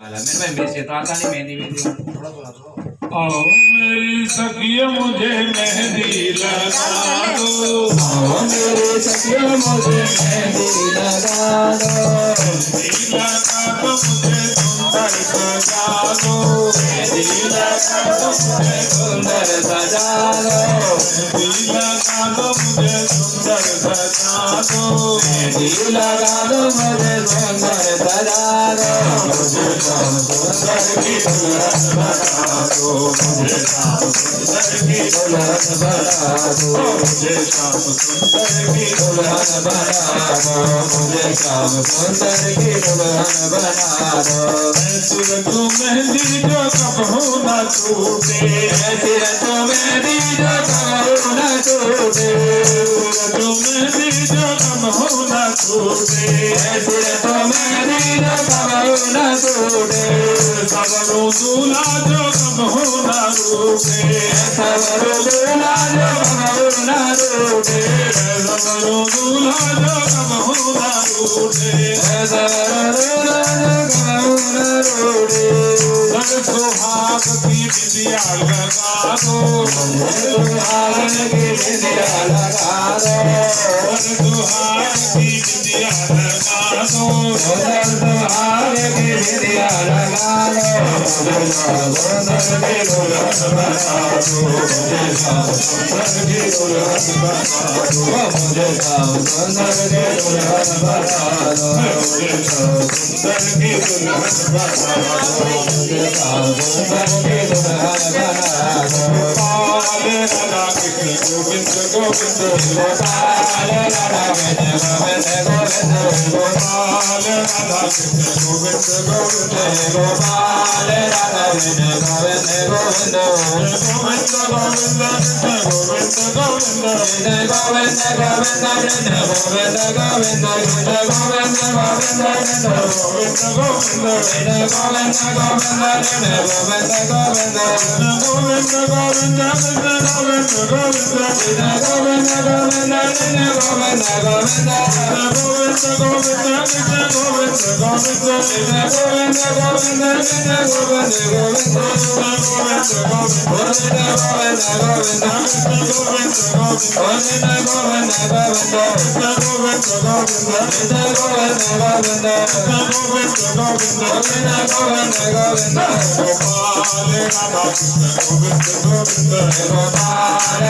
मेरे भाई मेरे से तो आता नहीं मेहंदी मेहंदी थोड़ा थोड़ा तो आओ मेरी सखिया मुझे मेहंदी लगा दो। आओ मेरे सखिया मुझे मेहंदी लगा दो। मेहंदी लगा दो मुझे सुंदर सजा दो। मेहंदी लगा दो मुझे सुंदर सजा दो। मेहंदी लगा दो मुझे सुंदर सजा दो। मेहंदी लगा दो मुझे सुंदर सजा दो। मुझे शाम सुंदर की दुल्हन बना दो। मुझे शाम सुंदर की दुल्हन बना दो। मुझे शाम सुंदर की दुल्हन बना दो। मुझे शाम सुंदर की दुल्हन बना दो। सिर तो मेहंदी जो कबहू न टूटे। सिर तो मेहंदी जो कबहू न टूटे। जो मेहंदी जो कबहू न टूटे। सिर तो मेहंदी जो कबहू न टूटे। सबरो दूल्हा जो कबहू न रूठे। सबरो दूल्हा जो कबहू न रूठे। सबरो दूल्हा जो कबहू न रूठे। सबरो दूल्हा जो कबहू न रूठे। सर सुहाग की बिंदिया लगा दो। सुहाग की बिंदिया लगा दो। सुहाग की बिंदिया लगा दो। सुहाग की बिंदिया लगा दो। सुंदर की दुल्हन बना दो। मुझे शाम सुंदर की दुल्हन बना दो। मुझे शाम सुंदर की दुल्हन बना दो। मुझे शाम सुंदर की दुल्हन बना दो। मुझे शाम सुंदर की दुल्हन बना दो। राधा कृष्ण गोविंद गोविंद गोपाल राधा कृष्ण गोविंद गोविंद। गोपाल राधा कृष्ण गोविंद गोविंद। गोपाल राधा कृष्ण गोविंद गोविंद। गोविंद गोविंद कृष्ण गोविंद गोविंद। कृष्ण गोविंद गोविंद कृष्ण गोविंद गोविंद। कृष्ण गोविंद गोविंद कृष्ण गोविंद गोविंद कृष्ण गोविंद गोविंद कृष्ण गोविंद गोविंद। गोविंद गोविंद कृष्ण गोविंद गोविंद। कृष्ण गोविंद गोविंद कृष्ण गोविंद गोविंद। गोविंद गोविंद कृष्ण गोविंद गोविंद। कृष्ण गोविंद गोविंद कृष्ण गोविंद गोविंद। गोविंद गोविंद गोविंद गोविंद गोविंद कृष्ण गोविंद गोविंद। गोविंद गोविंद गोविंद। कृष्ण गोविंद गोविंद। कृष्ण गोविंद गोविंद। गोविंद गोविंद गोविंद गोविंद गोविंद। गोपाल राधा कृष्ण गोविंद गोविंद। गोपाल